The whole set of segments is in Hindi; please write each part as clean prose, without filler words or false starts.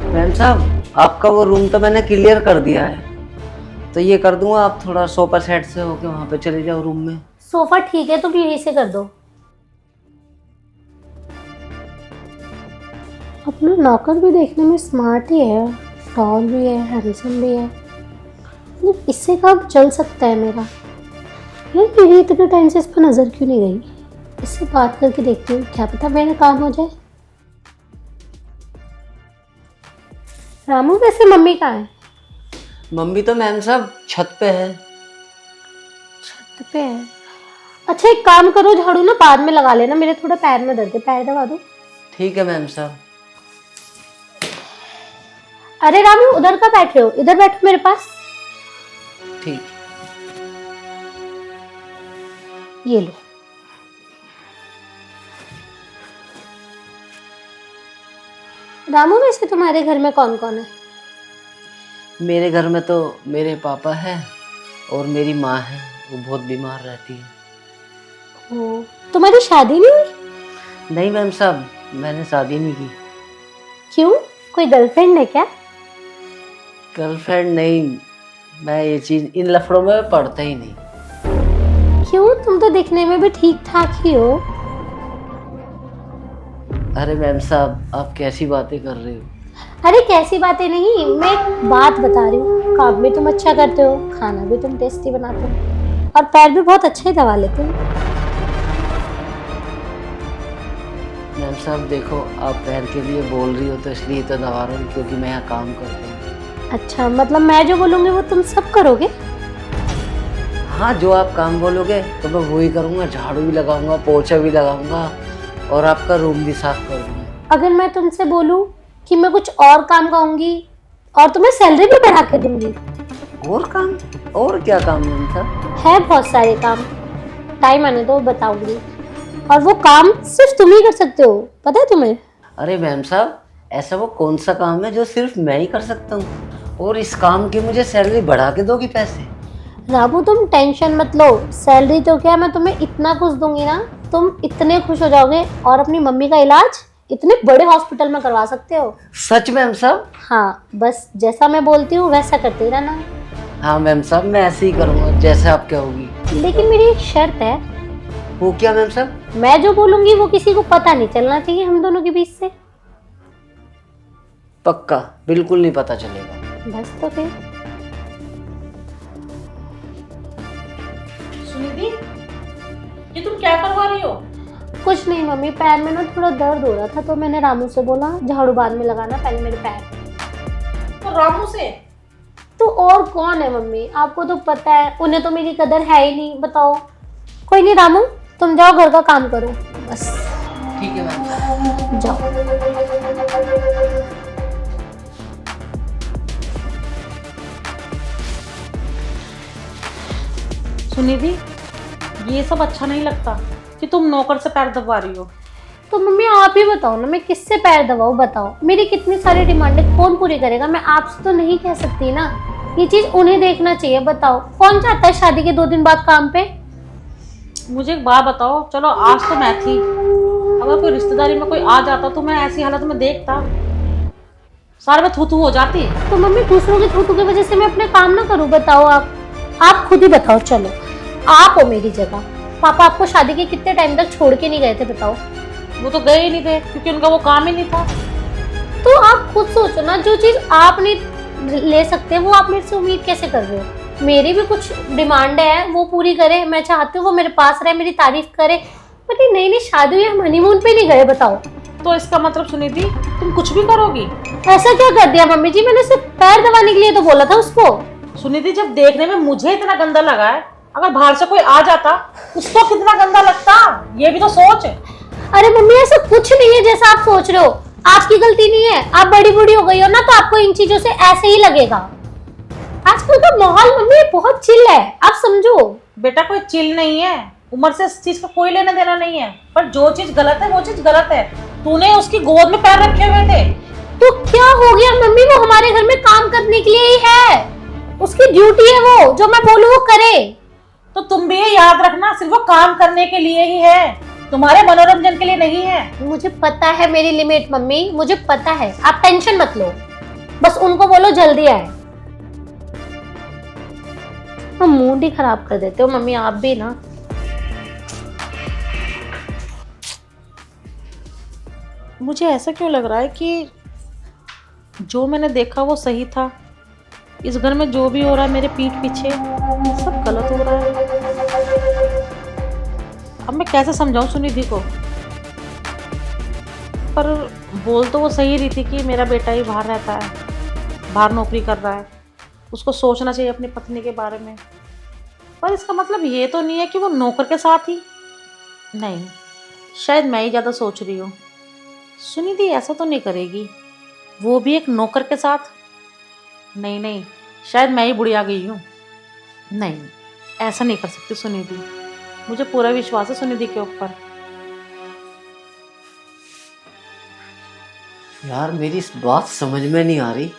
मैम साहब, आपका वो रूम तो मैंने क्लियर कर दिया है, तो ये कर दूंगा। आप थोड़ा सोफा सेट से होके वहाँ पे चले जाओ रूम में। सोफा ठीक है, तुम यहीं से कर दो। अपना नौकर भी देखने में स्मार्ट ही है, टॉल भी है, हैंडसम भी है। मतलब इससे कब चल सकता है मेरा। यार मेरी इतने टाइम से इस पर नज़र क्यों नहीं गई। इससे बात करके देखती हूँ, क्या पता मेरा काम हो जाए। रामू, वैसे मम्मी कहाँ है? मम्मी तो मैम साहब छत पे है। छत पे है? अच्छा एक काम करो, झाड़ू ना बाद में लगा लेना, मेरे थोड़ा पैर में दर्द है, पैर दबा दो। ठीक है मैम साहब। अरे रामू, उधर का बैठ रहे हो, इधर बैठो मेरे पास। ठीक। ये लो। रामू, वैसे तुम्हारे घर में कौन कौन है? मेरे घर में तो मेरे पापा हैं और मेरी माँ है, वो बहुत बीमार रहती है। ओ, तुम्हारी शादी नहीं हुई? नहीं मैम साहब, मैंने शादी नहीं की। क्यों, कोई गर्लफ्रेंड है क्या? गर्लफ्रेंड नहीं, मैं ये चीज़ इन लफड़ों में पड़ता ही नहीं। क्यों, तुम तो दिखने में भी ठीक ठाक ही हो। अरे मैम साहब, आप कैसी बातें कर रहे हो? अरे कैसी बातें नहीं, मैं एक बात बता रही हूँ। काम भी तुम अच्छा करते हो, खाना भी तुम टेस्टी बनाते हो, और पैर भी बहुत अच्छे दबा लेते हो। मैम साहब देखो, आप पैर के लिए बोल रही हो तो इसलिए तो दबा रहा हूँ, क्योंकि मैं यहाँ काम करता हूँ। अच्छा, मतलब मैं जो बोलूँगी वो तुम सब करोगे? हाँ, जो आप काम बोलोगे तो मैं वही करूँगा। झाड़ू भी लगाऊंगा, पोछा भी लगाऊंगा और आपका रूम भी साफ कर दूंगा। अगर मैं तुमसे बोलूँ कि मैं कुछ और काम कहूँगी और तुम्हें सैलरी भी बढ़ा के दूंगी। और काम? और क्या काम मैम साहब? है बहुत सारे काम, टाइम आने दो बताऊंगी। और वो काम सिर्फ तुम ही कर सकते हो, पता है तुम्हें? अरे मैम साहब, ऐसा वो कौन सा काम है जो सिर्फ मैं ही कर सकता हूँ? और इस काम की मुझे सैलरी बढ़ा के दोगी पैसे? राबू तुम टेंशन मत लो, सैलरी तो क्या, मैं तुम्हें इतना कुछ दूंगी ना, तुम इतने खुश हो जाओगे और अपनी मम्मी का इलाज इतने बड़े हॉस्पिटल में करवा सकते हो। सच मैम साहब? हाँ, बस जैसा मैं बोलती हूँ वैसा करते ही रहना। हाँ मैम साहब, मैं ऐसे ही करूँगा जैसे आप कहोगी। लेकिन मेरी एक शर्त है। वो क्या मैम साहब? मैं जो बोलूंगी वो किसी को पता नहीं चलना चाहिए हम दोनों के बीच से। पक्का? बिल्कुल नहीं पता चलेगा। बस तो फिर। सुनिधि, ये तुम क्या करवा रही हो? कुछ नहीं मम्मी, पैर में ना थोड़ा दर्द हो रहा था तो मैंने रामू से बोला झाड़ू बाद में लगाना, पहले मेरे पैर। तो रामू से? तो और कौन है मम्मी, आपको तो पता है, उन्हें तो मेरी कदर है ही नहीं। बताओ। कोई नहीं रामू, तुम जाओ घर का काम करो बस। ठीक है मैम साहब। जाओ। सुनिधि, ये सब अच्छा नहीं लगता कि तुम नौकर से पैर दबा रही हो। तो मम्मी आप ही बताओ ना, मैं किससे पैर दबाऊं, बताओ। मेरी कितनी सारी डिमांड है, कौन पूरी करेगा? मैं आपसे तो नहीं कह सकती ना, ये चीज उन्हें देखना चाहिए। बताओ, कौन चाहता है शादी के 2 दिन बाद काम पे? मुझे एक बात बताओ, चलो आज तो मैं थी, अगर कोई रिश्तेदारी में कोई आ जाता तो मैं ऐसी हालत में देखता, सारे में थू थू हो जाती। तो मम्मी दूसरों के थूथू की वजह से मैं अपने काम ना करूं? बताओ आप खुद ही बताओ। चलो आप हो मेरी जगह, पापा आपको शादी के कितने टाइम तक छोड़ के नहीं गए थे? बताओ। वो तो गए ही नहीं थे क्योंकि उनका वो काम ही नहीं था। तो आप खुद सोचो ना, जो चीज आप नहीं ले सकते वो आप मेरे से उम्मीद कैसे कर रहे हो? मेरी भी कुछ डिमांड है, वो पूरी करे। मैं चाहती हूँ वो मेरे पास रहे, मेरी तारीफ करे। बट ये नई नई शादी हुई, हम हनीमून पे नहीं गए। बताओ। तो इसका मतलब सुनिधि, तुम कुछ भी करोगी? ऐसा क्या कर दिया मम्मी जी? मैंने सिर्फ पैर दबाने के लिए तो बोला था उसको। सुनिधि, जब देखने में मुझे इतना गंदा लगा है, अगर बाहर से कोई आ जाता उसको कितना गंदा लगता, ये भी तो सोच। अरे मम्मी ऐसा कुछ नहीं है जैसा आप सोच रहे हो, आपकी गलती नहीं है। आप बड़ी बूढ़ी हो गई हो ना, तो आपको इन चीजों से ऐसे ही लगेगा। आजकल का माहौल मम्मी बहुत चिल है, आप समझो। बेटा कोई चिल नहीं है, उम्र से इस चीज का कोई लेना देना नहीं है, पर जो चीज गलत है वो चीज गलत है। तूने उसकी गोद में पैर रखे हुए थे। तो क्या हो गया मम्मी, वो हमारे घर में काम करने के लिए ही है, उसकी ड्यूटी है, वो जो मैं बोलूं वो करे। तो तुम भी ये याद रखना, सिर्फ वो काम करने के लिए ही है, तुम्हारे मनोरंजन के लिए नहीं है। मुझे पता है मेरी लिमिट मम्मी, मुझे पता है, आप टेंशन मत लो। बस उनको बोलो जल्दी आए। मूड ही खराब कर देते हो मम्मी आप भी ना। मुझे ऐसा क्यों लग रहा है कि जो मैंने देखा वो सही था। इस घर में जो भी हो रहा है मेरे पीठ पीछे सब गलत हो रहा है। अब मैं कैसे समझाऊं सुनिधि को। पर बोल तो वो सही रही थी कि मेरा बेटा ही बाहर रहता है, बाहर नौकरी कर रहा है, उसको सोचना चाहिए अपनी पत्नी के बारे में। पर इसका मतलब ये तो नहीं है कि वो नौकर के साथ ही। नहीं, शायद मैं ही ज़्यादा सोच रही हूँ। सुनिधि ऐसा तो नहीं करेगी, वो भी एक नौकर के साथ। नहीं नहीं, शायद मैं ही बुढ़िया गई हूँ। नहीं, ऐसा नहीं कर सकती सुनिधि। मुझे पूरा विश्वास है सुनिधि के ऊपर। यार मेरी इस बात समझ में नहीं आ रही,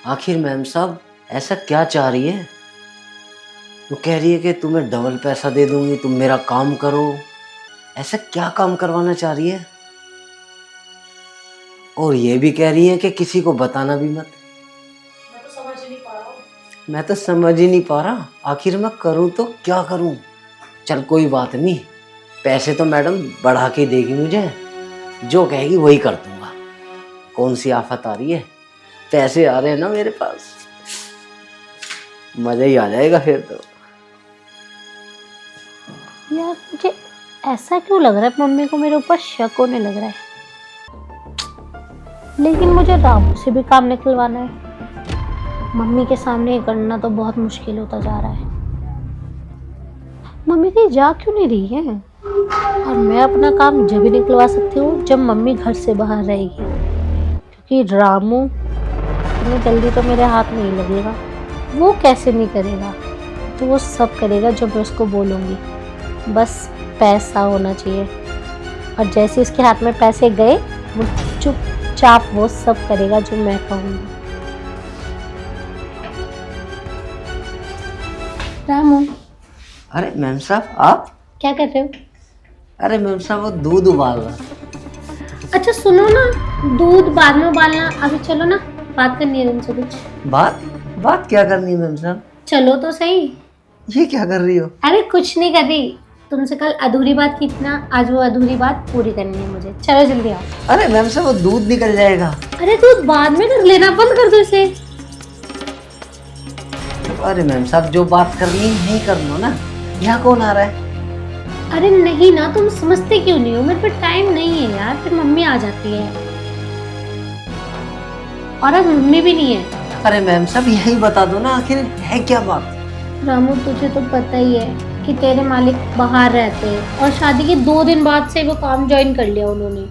आखिर मैम साहब ऐसा क्या चाह रही है। वो कह रही है कि तुम्हें डबल पैसा दे दूंगी, तुम मेरा काम करो। ऐसा क्या काम करवाना चाह रही है? और ये भी कह रही है कि किसी को बताना भी मत। मैं तो समझ ही नहीं पा रहा आखिर मैं करूं तो क्या करूं। चल कोई बात नहीं, पैसे तो मैडम बढ़ा के देगी मुझे, जो कहेगी वही कर दूंगा। कौन सी आफत आ रही है, पैसे आ रहे हैं ना मेरे पास, मजा ही आ जाएगा फिर तो। यार मुझे ऐसा क्यों लग रहा है मम्मी को मेरे ऊपर शक होने लग रहा है। लेकिन मुझे रामू से भी काम निकलवाना है। मम्मी के सामने ये करना तो बहुत मुश्किल होता जा रहा है। मम्मी कहीं जा क्यों नहीं रही है? और मैं अपना काम जब भी निकलवा सकती हूँ जब मम्मी घर से बाहर रहेगी, क्योंकि रामू इतनी जल्दी तो मेरे हाथ नहीं लगेगा। वो कैसे नहीं करेगा, तो वो सब करेगा जो मैं उसको बोलूँगी। बस पैसा होना चाहिए, और जैसे उसके हाथ में पैसे गए वो चुपचाप वो सब करेगा जो मैं कहूँगी। रामू। अरे मैम साहब आप क्या कर रहे हो? अरे मैम साहब वो दूध उबाल रहा। अच्छा सुनो ना, दूध बाद में उबालना, अभी चलो ना, बात करनी है तुमसे कुछ। बात क्या करनी है मैम साहब? चलो तो सही। ये क्या कर रही हो? अरे कुछ नहीं कर रही, तुमसे कल अधूरी बात की थी ना, आज वो अधूरी बात पूरी करनी है मुझे। चलो जल्दी आओ। अरे मैम साहब वो दूध निकल जाएगा। अरे दूध बाद में कर लेना, बंद कर दो इसे। अरे मैम साहब जो बात करनी है नहीं करना ना। यहाँ कौन आ रहा है? अरे नहीं ना, तुम समझते क्यों नहीं हो, मेरे पे टाइम नहीं है यार, फिर मम्मी आ जाती है और अब मम्मी भी नहीं है। अरे मैम साहब यही बता दो ना, आखिर है क्या बात? रामू तुझे तो पता ही है कि तेरे मालिक बाहर रहते हैं और शादी के 2 दिन बाद से वो काम ज्वाइन कर लिया उन्होंने।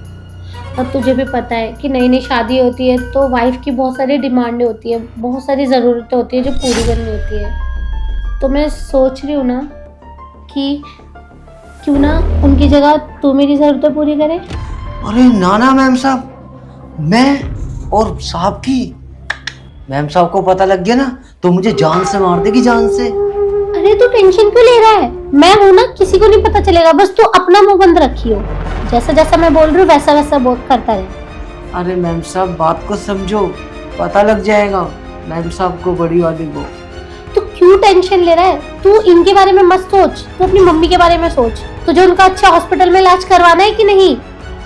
अब तुझे भी पता है कि नई नई शादी होती है तो वाइफ की बहुत सारी डिमांडें होती है, बहुत सारी ज़रूरतें होती है जो पूरी करनी होती है। तो मैं सोच रही हूँ ना कि क्यों ना उनकी जगह तू मेरी ज़रूरतें पूरी करे। अरे ना मैम साहब, मैं और साहब की मैम साहब को पता लग गया ना तो मुझे जान से मार देगी, जान से। अरे तू टेंशन क्यों ले रहा है, मैं हूं ना, किसी को नहीं पता चलेगा, बस तू अपना मुंह बंद रखियो, जैसा जैसा मैं बोल रही हूँ वैसा वैसा करता रहे। अरे मैम साहब बात को समझो, पता लग जाएगा मैम साहब को, बड़ी वाली को। तू क्यों टेंशन ले रहा है, तू इनके बारे में मत सोच, तू अपनी मम्मी के बारे में सोच। तुझे उनका अच्छा हॉस्पिटल में इलाज करवाना है कि नहीं,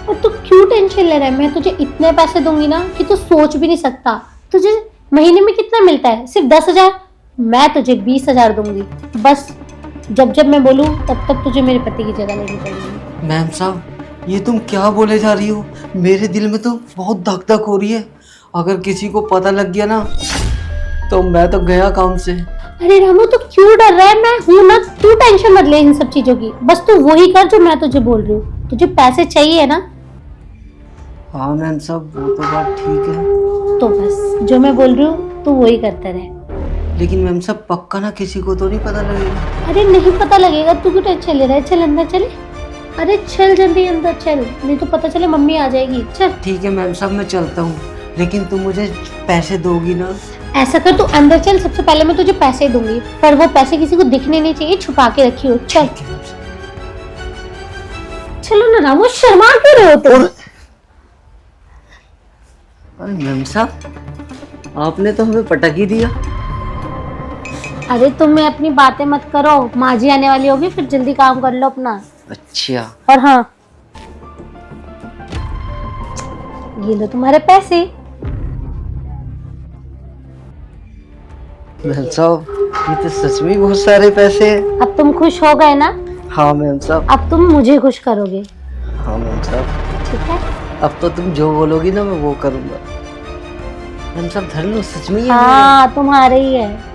और तू क्यों टेंशन ले रहा है। मैं तुझे इतने पैसे दूंगी ना कि तू सोच भी नहीं सकता। तुझे महीने में कितना मिलता है? सिर्फ 10,000। मैं तुझे 20,000 दूंगी, बस जब जब मैं बोलूँ तब तब तुझे मेरे पति की जगह लेनी पड़ेगी। मैम साहब ये तुम क्या बोले जा रही हो, मेरे दिल में तो बहुत धक धक हो रही है। अगर किसी को पता लग गया ना तो मैं तो गया काम से। अरे रामू तू क्यों डर रहा है, मैं हूं ना, तू टेंशन मत ले इन सब चीजों की, बस तू वही कर जो मैं तुझे बोल रही हूँ। तुझे पैसे चाहिए ना? हाँ मैम साहब वो तो बात ठीक है, तो बस जो मैं बोल रही हूँ तू वही करता रहे। लेकिन मैम साहब पक्का ना किसी को तो नहीं पता लगेगा? अरे नहीं पता लगेगा, तू क्यों टेंशन ले रहा है, चल अंदर चले। अरे चल जल्दी अंदर चल, नहीं तो पता चले मम्मी आ जाएगी। चल ठीक है मैम साहब मैं चलता हूँ, लेकिन तुम मुझे पैसे दोगी ना? ऐसा कर, तू अंदर चल, सबसे पहले मैं तुझे पैसे दूंगी, पर वो पैसे किसी को दिखने नहीं चाहिए, छुपा के रखी हो। चल चलो ना रामू, शर्मा क्यों रहे हो तुम? अरे मैम साहब आपने तो हमें पटक ही दिया। अरे तुम में अपनी बातें मत करो, माँ जी आने वाली होगी, फिर जल्दी काम कर लो अपना। अच्छा, और हाँ, ये लो तुम्हारे पैसे। मैम साहब ये तो सच में बहुत सारे पैसे हैं। अब तुम खुश हो गए ना? हाँ मैम साहब। अब तुम मुझे खुश करोगे, हाँ मैम साहब। ठीक है? अब तो तुम जो बोलोगी ना मैं वो करूँगा। मैम साहब धर लो, सच में ये हाँ तुम्हारे ही है।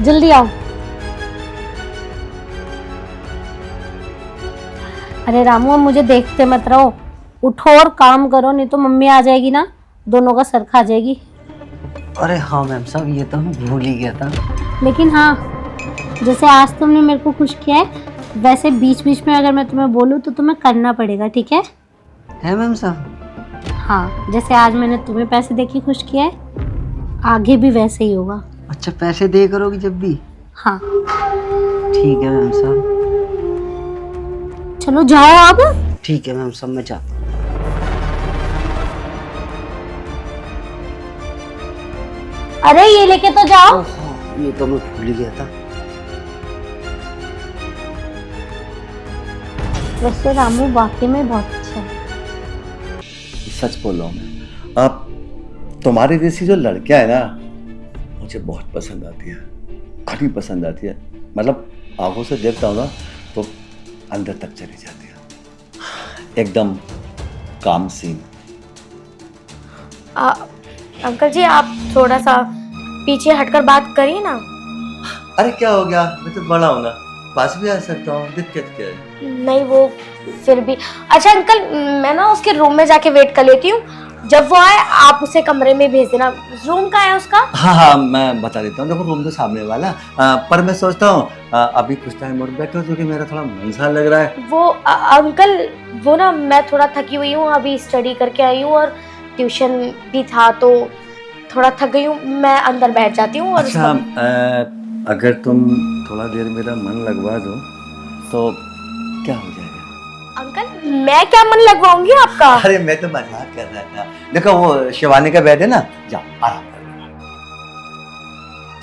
जल्दी आओ। अरे रामू, अब मुझे देखते मत रहो, उठो और काम करो, नहीं तो मम्मी आ जाएगी ना, दोनों का सर खा जाएगी। अरे हाँ मैम साहब, ये तो मैं भूल ही गया था। लेकिन हाँ, जैसे आज तुमने मेरे को खुश किया है, वैसे बीच बीच में अगर मैं तुम्हें बोलूँ तो तुम्हें करना पड़ेगा, ठीक है? है मैम साहब? हाँ, जैसे आज मैंने तुम्हें पैसे देके खुश किया है, आगे भी वैसे ही होगा। अच्छा, पैसे दे करोगी जब भी? हाँ। ठीक है मैम साहब। चलो जाओ अब। ठीक है मैम साहब, मैं जाता हूँ। अरे ये लेके तो जाओ। ओहो, ये तो मैं भूल ही गया था। वैसे रामू वाकई में बहुत अच्छा है। सच बोल रहा हूँ मैं। अब तुम्हारी जैसी जो लड़कियां है ना, मुझे बहुत पसंद आती है, घनी पसंद आती है। मतलब आंखों से देखता हूँ ना तो अंदर तक चली जाती है, एकदम काम सीन। अंकल जी, आप थोड़ा सा पीछे हटकर बात करिए ना। अरे क्या हो गया, मैं तो बड़ा हूँ ना, पास भी आ सकता हूँ, दिक्कत क्या है? नहीं, वो फिर भी अच्छा अंकल, मैं ना उसके रूम में जाके वेट कर लेती हूँ। जब वो आए आप उसे कमरे में भेज देना। रूम कहाँ है उसका? हाँ हाँ, मैं बता देता हूँ। देखो रूम तो सामने वाला, पर मैं सोचता हूँ अभी कुछ टाइम और बैठो, क्योंकि मेरा थोड़ा मन सा लग रहा है। वो अंकल, वो ना मैं थोड़ा थकी हुई हूँ, अभी स्टडी करके आई हूँ और ट्यूशन भी था तो थोड़ा थक गई हूँ। मैं अंदर बैठ जाती हूँ। और अच्छा, अगर तुम थोड़ा देर मेरा मन लगवा दो तो क्या हो जाएगा? अंकल, मैं क्या मन लगवाऊंगी आपका? अरे मैं तो मजाक कर रहा था। देखो वो शिवानी का बेड है ना, जाओ आराम करो।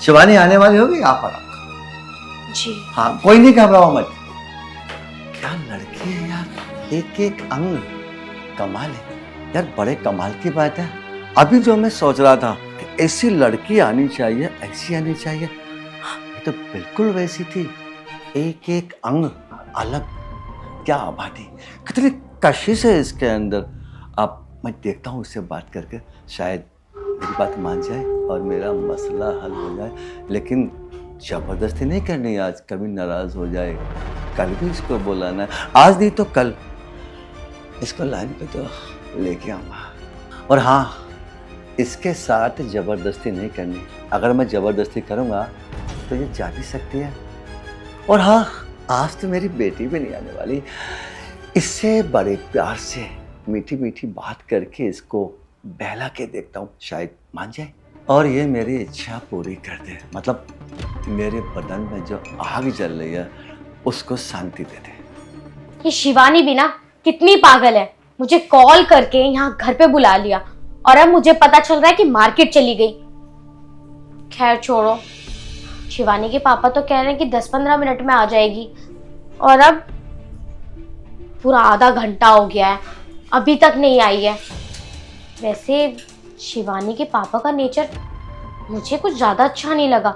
शिवानी आने वाली होगी, आप आराम करो। जी हाँ, कोई नहीं, घबराओ मत। क्या लड़की है यार, एक एक अंग कमाल है यार, बड़े कमाल की बात है। अभी जो मैं सोच रहा था कि ऐसी लड़की आनी चाहिए, ऐसी आनी चाहिए, ये तो बिल्कुल वैसी थी, एक एक अंग अलग। क्या आबादी, कितनी कशिश है इसके अंदर। अब मैं देखता हूँ उससे बात करके, शायद मेरी बात मान जाए और मेरा मसला हल हो जाए। लेकिन जबरदस्ती नहीं करनी आज, कभी नाराज हो जाए। कल भी इसको बुलाना है, आज नहीं तो कल इसको लाइन पे तो लेके आऊँगा। और हाँ, इसके साथ जबरदस्ती नहीं करनी। अगर मैं जबरदस्ती करूँगा तो ये जा भी सकती है। और हाँ, आज तो मेरी बेटी भी नहीं आने वाली, इससे बड़े प्यार से मीठी मीठी बात करके इसको बहला के देखता हूँ, शायद मान जाए और ये मेरी इच्छा पूरी कर दे। मतलब मेरे बदन में जो आग जल रही है उसको शांति दे दे। ये शिवानी भी ना कितनी पागल है, मुझे कॉल करके यहाँ घर पे बुला लिया और अब मुझे पता चल रहा है कि मार्केट चली गई। खैर छोड़ो, शिवानी के पापा तो कह रहे हैं कि 10-15 मिनट में आ जाएगी और अब पूरा आधा घंटा हो गया है, अभी तक नहीं आई है। वैसे शिवानी के पापा का नेचर मुझे कुछ ज्यादा अच्छा नहीं लगा।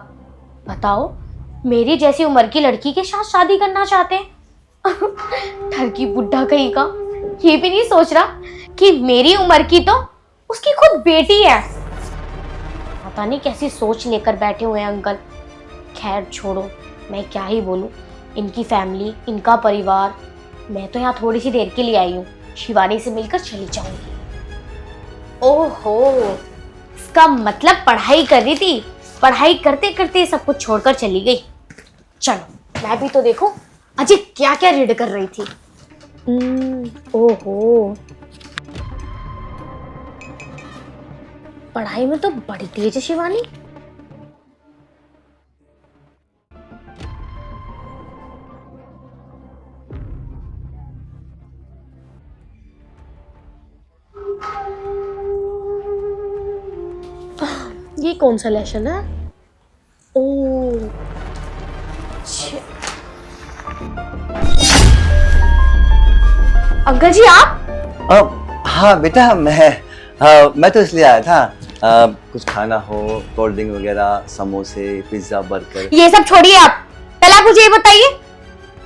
बताओ, मेरी जैसी उम्र की लड़की के साथ शादी करना चाहते हैं। ठरकी बुड्ढा कहीं का, ये भी नहीं सोच रहा कि मेरी उम्र की तो उसकी खुद बेटी है। पता नहीं कैसी सोच लेकर बैठे हुए हैं अंकल। खैर छोड़ो, मैं क्या ही बोलूं, इनकी फैमिली, इनका परिवार। मैं तो यहाँ थोड़ी सी देर के लिए आई हूँ, शिवानी से मिलकर चली जाऊंगी। ओहो, इसका मतलब पढ़ाई कर रही थी, पढ़ाई करते करते सब कुछ छोड़कर चली गई। चलो मैं भी तो देखूं अजय क्या क्या रीड कर रही थी। ओहो, पढ़ाई में तो बड़ी तेज है शिवानी। ये कौन सा लेशन है? ओ अच्छा। अंकल जी आप? हाँ बेटा, मैं तो इसलिए आया था, कुछ खाना हो, कोल्ड ड्रिंक वगैरह, समोसे, पिज्जा, बर्गर। ये सब छोड़िए आप, पहले आप मुझे ये बताइए,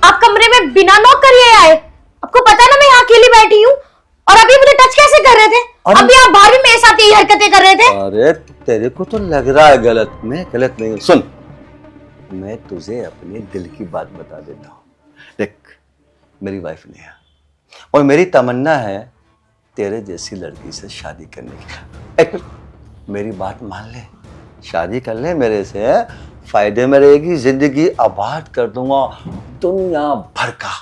आप कमरे में बिना नॉक करिए आए? आपको पता है ना मैं यहाँ अकेली बैठी हूँ, और अभी मुझे टच कैसे कर रहे थे? अभी आप बाहर भी मेरे साथ यही हरकतें कर रहे थे। अरे तेरे को तो लग रहा है गलत, मैं गलत नहीं हूँ। सुन, मैं तुझे अपने दिल की बात बता देता हूँ। देख, मेरी वाइफ नहीं है और मेरी तमन्ना है तेरे जैसी लड़की से शादी करने की। एक मेरी बात मान ले, शादी कर ले मेरे से, फायदे में रहेगी, जिंदगी आबाद कर दूंगा दुनिया भर का।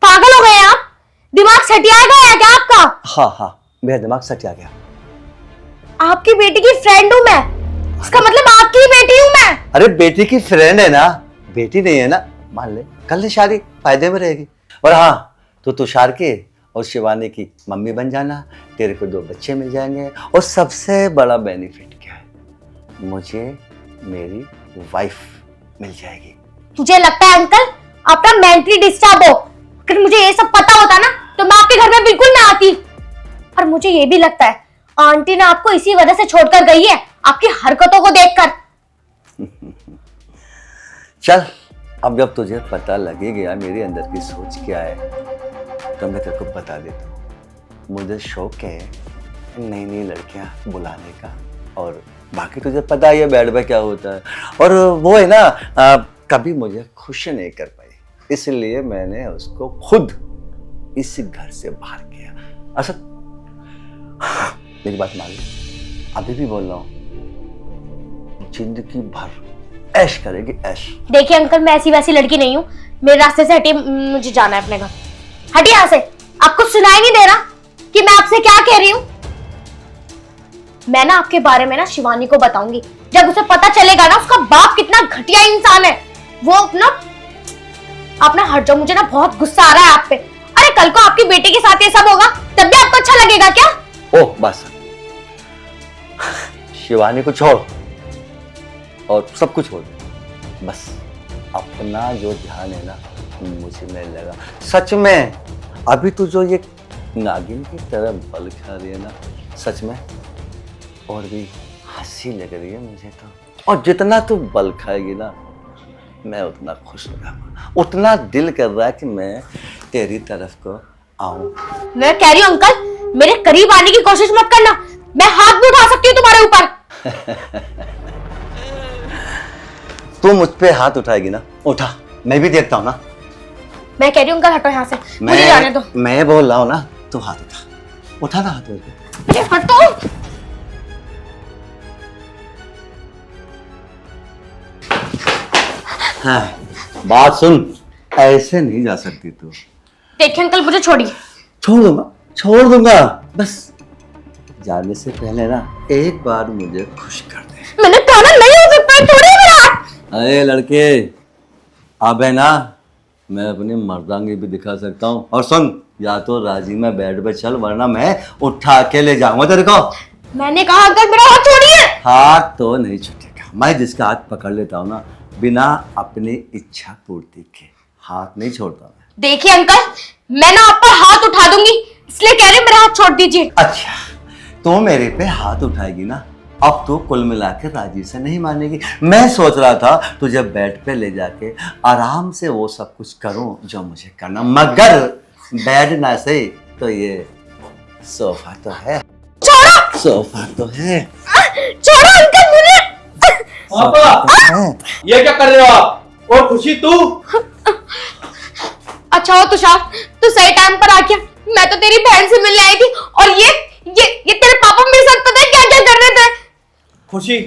पागल हो गए आप? दिमाग सटिया गया क्या आपका? हाँ, मेरा दिमाग सटिया गया। आपकी बेटी की फ्रेंड हूँ मैं, इसका मतलब आपकी ही बेटी हूँ मैं। अरे बेटी की फ्रेंड है ना, बेटी नहीं है ना, मान ले, कर ले शादी, फायदे में रहेगी। और हाँ, तो तुषार के और शिवानी की मम्मी बन जाना, तेरे को 2 बच्चे मिल जाएंगे। और सबसे बड़ा बेनिफिट क्या है, मुझे मेरी वाइफ मिल जाएगी। मुझे लगता है अंकल आप ना मेंटली डिस्टर्ब हो। अगर मुझे ये सब पता होता ना तो मैं आपके घर में बिल्कुल ना आती। और मुझे ये भी लगता है आंटी ने आपको इसी वजह से छोड़कर गई है, आपकी हरकतों को देखकर। चल, अब जब तुझे पता लगे गया मेरे अंदर की सोच क्या है, तो मैं तेरे को बता देता हूँ। मुझे शौक है नई नई लड़कियां बुलाने का, और बाकी तुझे पता ही है बेड पे क्या होता है। और वो है ना, कभी मुझे खुश नहीं कर पाई, इसलिए मैंने उसको खुद इस घर से बाहर किया। अच्छा, मेरी बात मान ले, अभी भी बोल रहा हूँ, जिंदगी भर ऐश करेगी, ऐश। देखिए अंकल, मैं ऐसी वैसी लड़की नहीं हूँ, मेरे रास्ते से हटिए, मुझे जाना है अपने घर। हटिए यहाँ से, आपको सुनाई नहीं दे रहा कि मैं आपसे क्या कह रही हूँ? मैं ना आपके बारे में ना शिवानी को बताऊंगी, जब उसे पता चलेगा ना उसका बाप कितना घटिया इंसान है। वो आप ना हट जाओ, मुझे ना बहुत गुस्सा आ रहा है आप पे। अरे कल को आपकी बेटी के साथ ये सब होगा तब भी आपको अच्छा लगेगा क्या? ओह बस, शिवानी को छोड़ और सब कुछ छोड़ दे, बस अपना जो ध्यान है ना मुझे नहीं लगा। सच में अभी तू जो ये नागिन की तरह बल खा रही है ना, सच में और भी हंसी लग रही है मुझे तो। और जितना तू बल खाएगी ना, मैं उतना खुश हो जाऊंगा, उतना दिल कर रहा है कि मैं तेरी तरफ को आऊं। मैं कह रही हूँ अंकल, मेरे करीब आने की कोशिश मत करना, मैं हाथ भी उठा सकती हूँ तुम्हारे ऊपर। तू मुझ पे हाथ उठाएगी ना, उठा, मैं भी देखता हूँ ना। मैं कह रही हूँ अंकल हटो यहाँ से, मुझे जाने दो। मैं बोल रहा हूँ ना, तू हाथ उठा ना, हाथ उठा। अरे हटो। हाँ, बात सुन, ऐसे नहीं जा सकती तू। देखिए अंकल, मुझे छोड़िए। छोड़ दूंगा, बस जाने से पहले ना एक बार मुझे खुश कर दे। मैंने कहा ना नहीं हो सकता, छोड़िए मेरा हाथ। अरे लड़के, अब है ना मैं अपनी मर्दांगी भी दिखा सकता हूँ। और सुन, या तो राजी में बेड पे चल, वरना मैं उठा के ले जाऊंगा तेरे को। मैंने कहा अंकल मेरा हाथ छोड़िए। हाथ तो नहीं छूटेगा, मैं जिसका हाथ पकड़ लेता हूँ ना, बिना अपनी इच्छा पूर्ति के हाथ नहीं छोड़ता मैं। देखिए अंकल, मैं ना आप पर हाथ उठा दूंगी, इसलिए कह रही हूँ मेरा हाथ छोड़ दीजिए। अच्छा, तो मेरे पे हाथ उठाएगी ना, अब तो कुल मिला के राजी से नहीं मानेगी। मैं सोच रहा था तुझे बेड पे ले जाके आराम से वो सब कुछ करूं जो मुझे करना, मगर बेड ना सही तो ये सोफा तो है। छोड़ो, सोफा तो है। छोड़ो अंकल मुझे। पापा, ये क्या कर रहे हो आप? और खुशी तू? अच्छा हो तुषार, तू सही टाइम पर आ गया। मैं तो तेरी बहन से मिलने आई थी और ये तेरे पापा मेरे साथ पता है क्या क्या कर रहे थे। खुशी,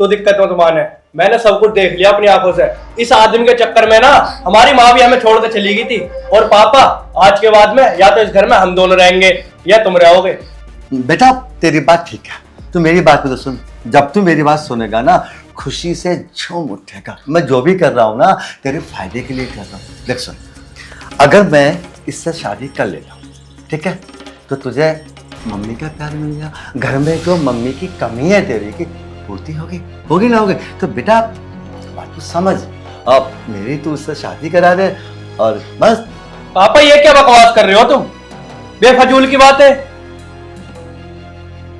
तो दिक्कत मत मान है, मैंने सब कुछ देख लिया अपनी आंखों से। इस आदमी के चक्कर में ना हमारी माँ भी हमें छोड़ के चली गई थी। और पापा, आज के बाद में या तो इस घर में हम दोनों रहेंगे या तुम रहोगे। बेटा तेरी बात ठीक है, तू मेरी बात को तो सुन। जब तू मेरी बात सुनेगा ना, खुशी से झूम उठेगा। मैं जो भी कर रहा हूँ ना, तेरे फायदे के लिए कर रहा हूँ। देख सुन, अगर मैं इससे शादी कर लेता हूँ, ठीक है, तो तुझे मम्मी का प्यार मिल गया। घर में जो मम्मी की कमी है तेरी की, पूर्ति होगी होगी ना होगी? तो बेटा बात को समझ, अब मेरी तू उससे शादी करा दे और बस। पापा ये क्या बकवास कर रहे हो तुम? बेफजूल की बात है।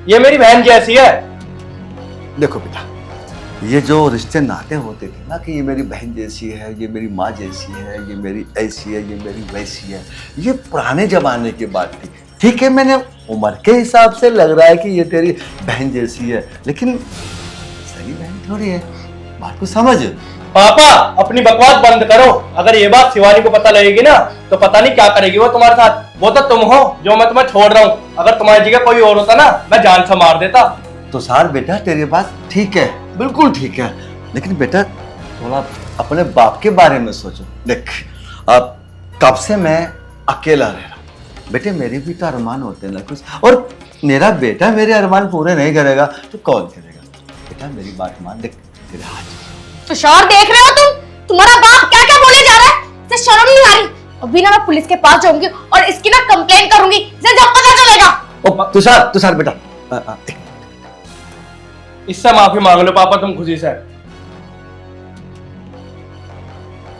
ये मेरी बहन जैसी है। देखो बेटा, ये जो रिश्ते नाते होते थे ना कि ये मेरी बहन जैसी है, ये मेरी माँ जैसी है, ये मेरी ऐसी है, ये मेरी वैसी है, ये पुराने जमाने की बात थी। ठीक है, मैंने उम्र के हिसाब से लग रहा है कि ये तेरी बहन जैसी है, लेकिन सही बहन थोड़ी है। बात को समझ। पापा अपनी बकवास बंद करो। अगर ये बात शिवानी को पता लगेगी ना तो पता नहीं क्या करेगी वो तुम्हारे साथ। वो तो तुम हो जो मैं तुम्हें छोड़ रहा हूँ। अगर तुम्हारी जगह कोई और होता ना, मैं जान से मार देता। तो सार बेटा तेरी बात ठीक है, बिल्कुल ठीक है, लेकिन बेटा थोड़ा अपने बाप के बारे में सोचो। देख, अब कब से मैं अकेला रह रहा हूं। बेटे मेरे भी तो अरमान होते हैं ना कुछ, और मेरा बेटा मेरे अरमान पूरे नहीं करेगा तो कौन करेगा? बेटा मेरी बात मान, देख तेरे हाथ। तुषार देख रहे हो तुम्हारा बाप क्या क्या बोले जा रहा है? इसे शर्म नहीं आ रही? अभी ना मैं पुलिस के पास जाऊंगी और इसकी ना कंप्लेंट करूंगी, जब पता चलेगा। ओ तुषार बेटा, इससे माफी मांग लो पापा तुम खुशी से,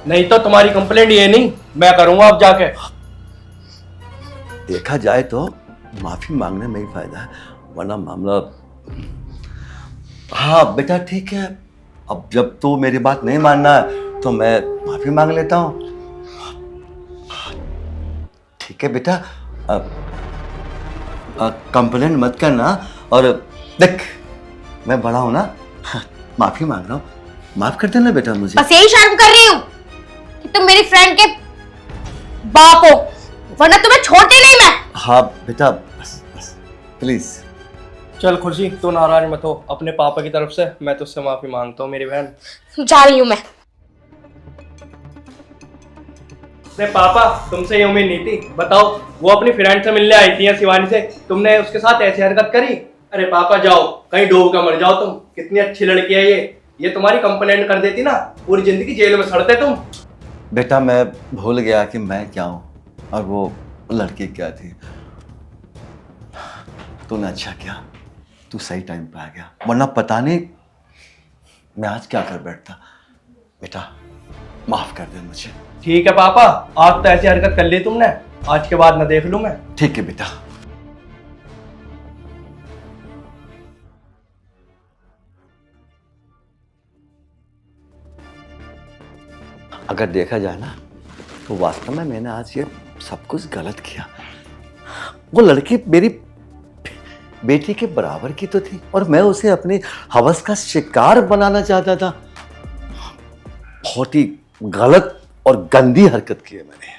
नहीं तो तुम्हारी कंप्लेंट ये नहीं मैं करूंगा अब जाके। देखा जाए तो माफी मांगने में ही फायदा है, वरना मामला। हाँ बेटा ठीक है, अब जब तू मेरी बात नहीं मानना है तो मैं माफी मांग लेता हूँ। ठीक है बेटा, कंप्लेंट मत करना, और देख मैं बड़ा हूं ना, माफी मांग रहा हूँ, माफ कर देना बेटा मुझे। बस यही शर्म कर रही हूँ कि तुम मेरी फ्रेंड के बाप हो, वरना तुम्हें छोड़ती नहीं मैं। हाँ बेटा बस प्लीज। चल खुशी तू नाराज मत हो, अपने पापा की तरफ से मैं तुझसे माफी मांगता हूँ मेरी बहन। जा रही हूँ मैं। अरे पापा तुमसे ये उम्मीद नहीं थी। बताओ, वो अपनी फ्रेंड से मिलने आई थी शिवानी से, तुमने उसके साथ ऐसी हरकत करी। अरे पापा जाओ, कहीं डूब कर मर जाओ तुम। कितनी अच्छी लड़की है ये तुम्हारी कंप्लेंट कर देती ना, पूरी जिंदगी जेल में सड़ते तुम। बेटा मैं भूल गया कि मैं क्या हूँ और वो लड़की क्या थी। तूने अच्छा किया, तू सही टाइम पे आ गया, वरना पता नहीं मैं आज क्या कर बैठता। बेटा माफ कर दे मुझे। ठीक है पापा, आज तो ऐसी हरकत कर ली तुमने, आज के बाद न देख लूं मैं। ठीक है बेटा। अगर देखा जाए ना तो वास्तव में मैंने आज ये सब कुछ गलत किया। वो लड़की मेरी बेटी के बराबर की तो थी और मैं उसे अपनी हवस का शिकार बनाना चाहता था। बहुत ही गलत और गंदी हरकत की है मैंने।